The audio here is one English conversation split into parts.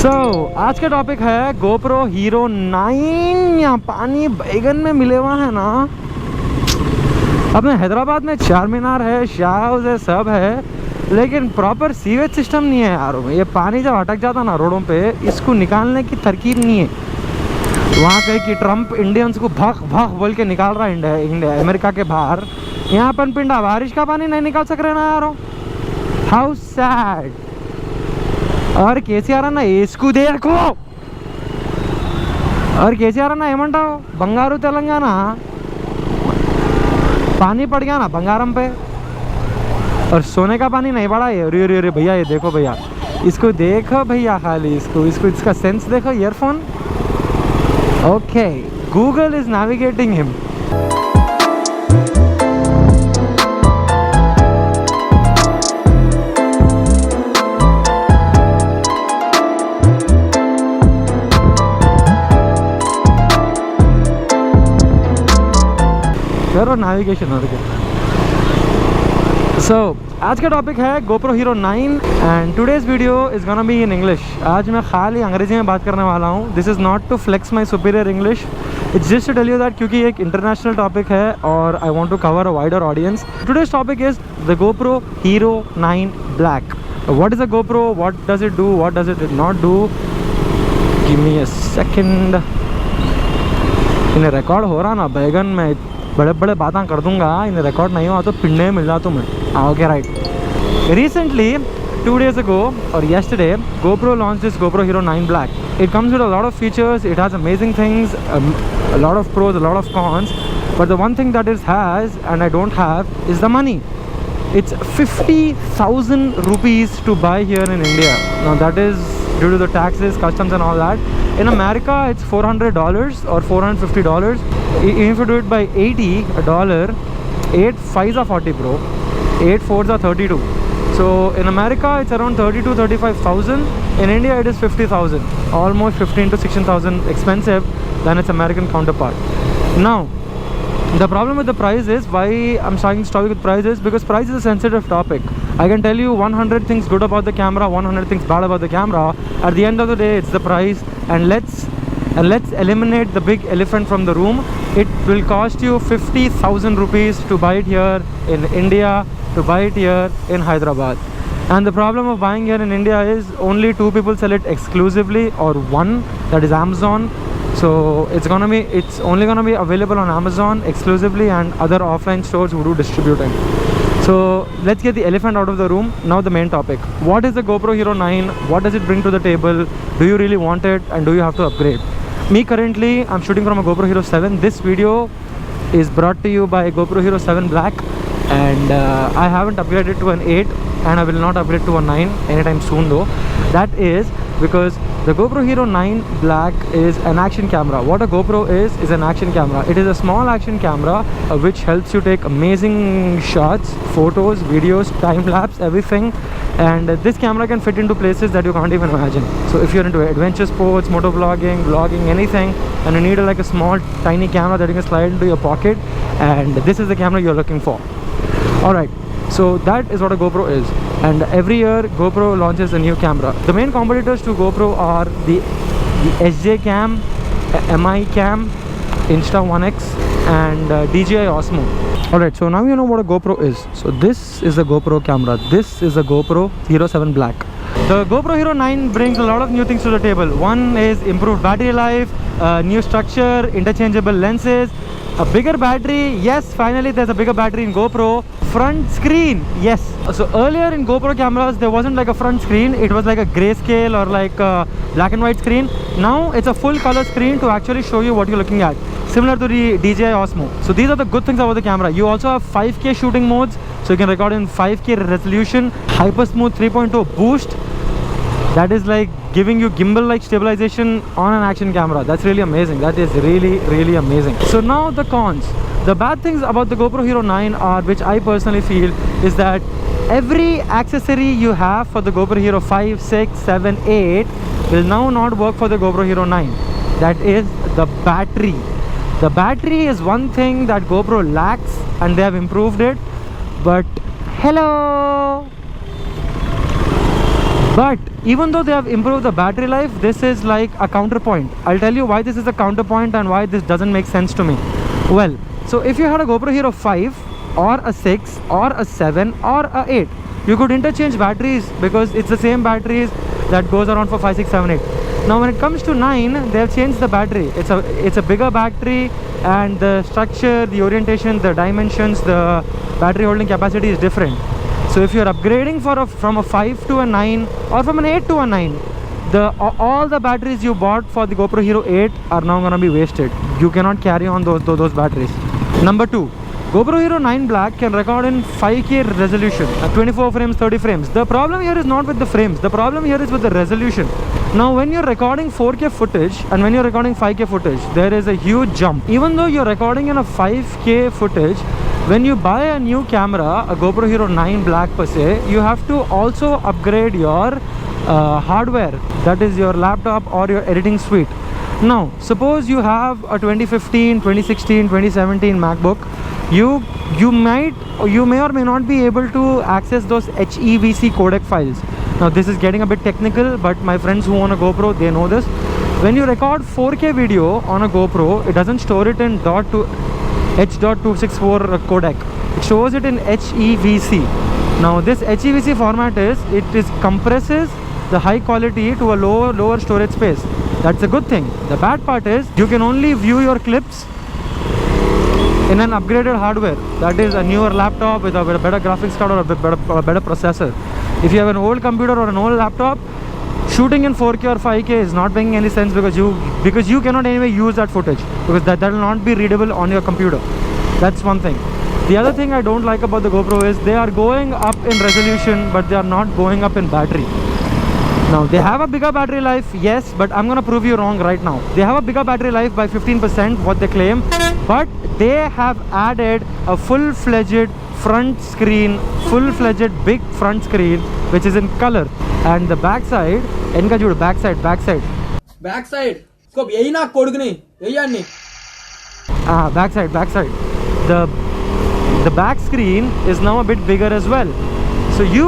आज का टॉपिक है GoPro Hero 9। यहाँ पानी बैगन में मिले हुआ है ना। अपने हैदराबाद में चार मीनार है, शाह हाउस है, सब है, लेकिन प्रॉपर सीवेज सिस्टम नहीं है यार। ये पानी जब अटक जाता ना रोडों पे, इसको निकालने की तरकीब नहीं है। वहाँ कहे कि ट्रम्प इंडियंस को भख भख बोल के निकाल रहा है इंडिया अमेरिका के बाहर। यहाँ अपन पिंडा बारिश का पानी नहीं निकाल सक रहे ना यारो। How sad. और केसीआर अన్న इसको देखो, और केसीआर अన్న ఏమంటావు बंगारू तेलंगाना पानी पड़ गया ना बंगारम पे, और सोने का पानी नहीं पड़ा। ये अरे भैया, ये देखो भैया, इसको देखो भैया, खाली इसको इसका सेंस देखो। Earphone okay, Google is navigating him. करो नेविगेशन और क्या। आज का टॉपिक है GoPro Hero 9 and today's video is gonna be in English. आज मैं खाली अंग्रेजी में बात करने वाला हूँ। This is not to flex my superior English, it's just to tell you that क्योंकि एक इंटरनेशनल टॉपिक है और I want to cover a wider audience. Today's topic is the GoPro Hero 9 Black। What is a GoPro, what does it do, what does it not do. Give me a second. इन्हें record हो रहा ना बैगन में बड़े बड़े बातें कर दूंगा, इन्हें रिकॉर्ड नहीं हुआ तो पिंडे मिल जा तुम्हें। Okay right. Recently 2 days ago or yesterday, GoPro launched this GoPro Hero 9 Black. It comes with a lot of features, it has amazing things, a lot of pros, a lot of cons, but the one thing that it has and I don't have is the money. It's 50,000 rupees to buy here in India. Now that is due to the taxes, customs and all that. In America it's $400 or $450. If you do it by $80, 8 5s are 40 bro, 8 4s are 32. So in America it's around 32-35,000. In India it is 50,000, almost 15 to 16,000 expensive than its American counterpart. Now the problem with the price is, why I'm starting this topic with price is because price is a sensitive topic. I can tell you 100 things good about the camera, 100 things bad about the camera. At the end of the day it's the price, and let's eliminate the big elephant from the room. It will cost you 50,000 rupees to buy it here in India, to buy it here in Hyderabad. And the problem of buying here in India is only 2 people sell it exclusively, or 1, that is Amazon. So it's only gonna be available on Amazon exclusively and other offline stores who do distributing. So let's get the elephant out of the room. Now the main topic. What is the GoPro Hero 9? What does it bring to the table? Do you really want it, and do you have to upgrade? Me currently, I'm shooting from a GoPro Hero 7. This video is brought to you by GoPro Hero 7 Black, and I haven't upgraded to an 8, and I will not upgrade to a 9 anytime soon though. That is because the GoPro Hero 9 Black is an action camera. What a GoPro is an action camera. It is a small action camera which helps you take amazing shots, photos, videos, time-lapse, everything. And this camera can fit into places that you can't even imagine. So if you're into adventure sports, motovlogging, vlogging, anything, and you need like a small tiny camera that you can slide into your pocket, and this is the camera you're looking for. Alright, so that is what a GoPro is. And every year GoPro launches a new camera. The main competitors to GoPro are the SJ Cam, MI Cam, Insta1X, and DJI Osmo. Alright, so now you know what a GoPro is. So this is the GoPro camera. This is the GoPro Hero 7 Black. The GoPro Hero 9 brings a lot of new things to the table. One is improved battery life, new structure, interchangeable lenses, a bigger battery. Yes, finally there's a bigger battery in GoPro. Front screen, yes. So earlier in GoPro cameras there wasn't like a front screen, it was like a grayscale or like a black and white screen. Now it's a full color screen to actually show you what you're looking at, similar to the DJI Osmo. So these are the good things about the camera. You also have 5K shooting modes, so you can record in 5K resolution, hyper smooth 3.0 boost. That is like giving you gimbal like stabilization on an action camera. That's really amazing. That is really amazing. So now the cons. The bad things about the GoPro Hero 9 are, which I personally feel, is that every accessory you have for the GoPro Hero 5, 6, 7, 8 will now not work for the GoPro Hero 9. That is the battery. The battery is one thing that GoPro lacks, and they have improved it. But hello, But even though they have improved the battery life, this is like a counterpoint. I'll tell you why this is a counterpoint and why this doesn't make sense to me. Well, so if you had a GoPro Hero 5 or a 6 or a 7 or a 8, you could interchange batteries because it's the same batteries that goes around for 5, 6, 7, 8. Now when it comes to 9, they have changed the battery. It's a bigger battery, and the structure, the orientation, the dimensions, the battery holding capacity is different. So if you're upgrading from a 5 to a 9 or from an 8 to a 9, all the batteries you bought for the GoPro Hero 8 are now gonna be wasted. You cannot carry on those batteries. Number 2, GoPro Hero 9 Black can record in 5K resolution at 24 frames, 30 frames. The problem here is not with the frames. The problem here is with the resolution. Now when you're recording 4K footage and when you're recording 5K footage, there is a huge jump. Even though you're recording in a 5K footage, when you buy a new camera, a GoPro Hero 9 Black per se, you have to also upgrade your hardware. That is your laptop or your editing suite. Now suppose you have a 2015, 2016, 2017 MacBook. You may or may not be able to access those HEVC codec files. Now this is getting a bit technical, but my friends who own a GoPro, they know this. When you record 4K video on a GoPro, it doesn't store it in H.264 codec. It stores it in HEVC. Now this HEVC format compresses the high quality to a lower storage space. That's a good thing. The bad part is you can only view your clips in an upgraded hardware, that is a newer laptop with a better graphics card or a better processor. If you have an old computer or an old laptop, shooting in 4K or 5K is not making any sense because you cannot anyway use that footage, because that will not be readable on your computer. That's one thing. The other thing I don't like about the GoPro is they are going up in resolution, but they are not going up in battery. Now they have a bigger battery life, yes, but I'm gonna prove you wrong right now. They have a bigger battery life by 15%, what they claim, but they have added a full-fledged front screen, big front screen, which is in color. And the backside, backside. Backside. Scope यही ना कोडगनी यही आनी. Backside. The back screen is now a bit bigger as well. So you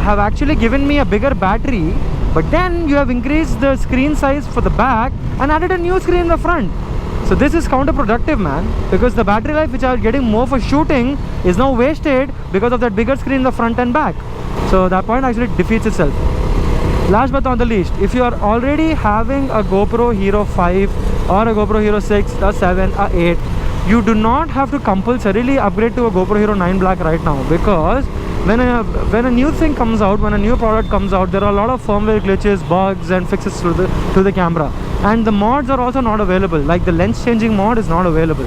have actually given me a bigger battery, but then you have increased the screen size for the back and added a new screen in the front. So this is counterproductive, man, because the battery life which I was getting more for shooting is now wasted because of that bigger screen in the front and back. So that point actually defeats itself. Last but not the least, if you are already having a GoPro Hero 5 or a GoPro Hero 6, a 7, a 8, you do not have to compulsorily upgrade to a GoPro Hero 9 Black right now, because when a new thing comes out, when a new product comes out, there are a lot of firmware glitches, bugs and fixes to the camera, and the mods are also not available. Like the lens changing mod is not available,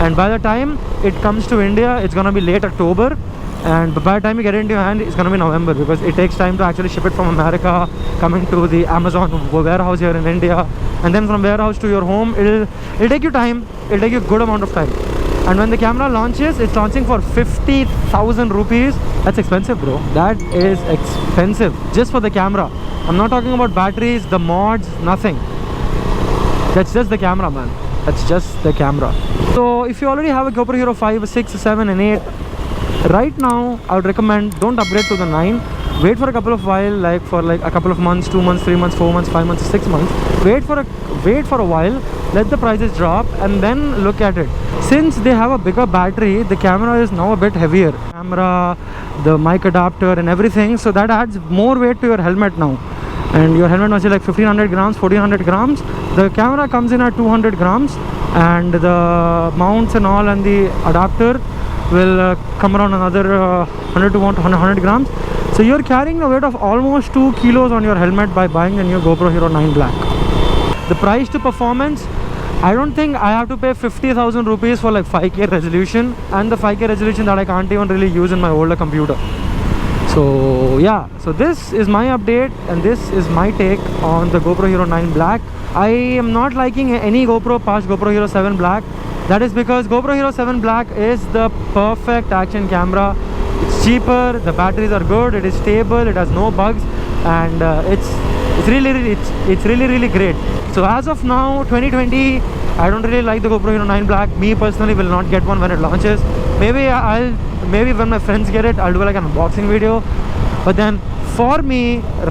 and by the time it comes to India, it's gonna be late October, and by the time you get it into your hand, it's gonna be November, because it takes time to actually ship it from America, coming to the Amazon warehouse here in India, and then from warehouse to your home. It'll take you time. It'll take you a good amount of time. And when the camera launches, it's launching for 50,000 rupees. That's expensive, bro. That is expensive just for the camera. I'm not talking about batteries, the mods, nothing. That's just the camera, man. That's just the camera. So if you already have a GoPro Hero 5, 6, 7 and 8, right now I would recommend don't upgrade to the 9. Wait for a couple of while, like for like a couple of months, 2 months, 3 months, 4 months, 5 months, 6 months. Wait for a while, let the prices drop, and then look at it. Since they have a bigger battery, the camera is now a bit heavier. Camera, the mic adapter and everything, so that adds more weight to your helmet now. And your helmet must be like 1500 grams, 1400 grams. The camera comes in at 200 grams, and the mounts and all and the adapter will come around another 100 to 100 grams. So you're carrying a weight of almost 2 kilos on your helmet by buying the new GoPro Hero 9 Black. The price to performance, I don't think I have to pay 50,000 rupees for like 5K resolution, and the 5K resolution that I can't even really use in my older computer. So yeah, so this is my update and this is my take on the GoPro Hero 9 Black. I am not liking any GoPro past GoPro Hero 7 Black. That is because GoPro Hero 7 Black is the perfect action camera. It's cheaper, the batteries are good, it is stable, it has no bugs, and it's really great. So as of now, 2020, I don't really like the GoPro Hero 9 Black. Me personally will not get one when it launches. Maybe when my friends get it, I'll do like an unboxing video. But then for me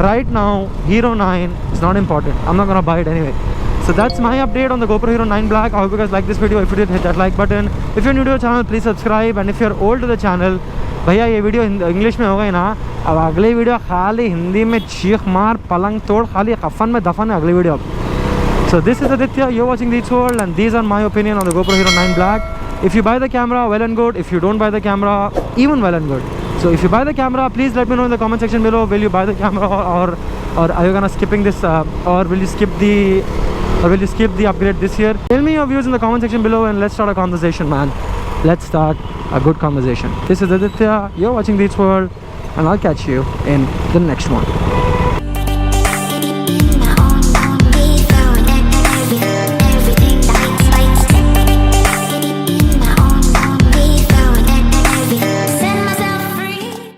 right now, Hero 9 is not important. I'm not gonna buy it anyway. So that's my update on the GoPro Hero 9 Black. I hope you guys like this video. If you did, hit that like button. If you're new to the channel, please subscribe. And if you're old to the channel, भैया ये video English में हो गई ना, अब अगली video खाली हिंदी में चीख मार पलंग तोड़ खाली कफन में दफन है अगली वीडियो अब. So this is Aditya, you're watching Deets World, and these are my opinion on the GoPro Hero 9 Black. If you buy the camera, well and good. If you don't buy the camera, even well and good. So if you buy the camera, please let me know in the comment section below. Will you buy the camera, or are you gonna skipping this, or will you skip the upgrade this year? Tell me your views in the comment section below, and let's start a conversation, man. Let's start a good conversation. This is Aditya, you're watching Deets World, and I'll catch you in the next one.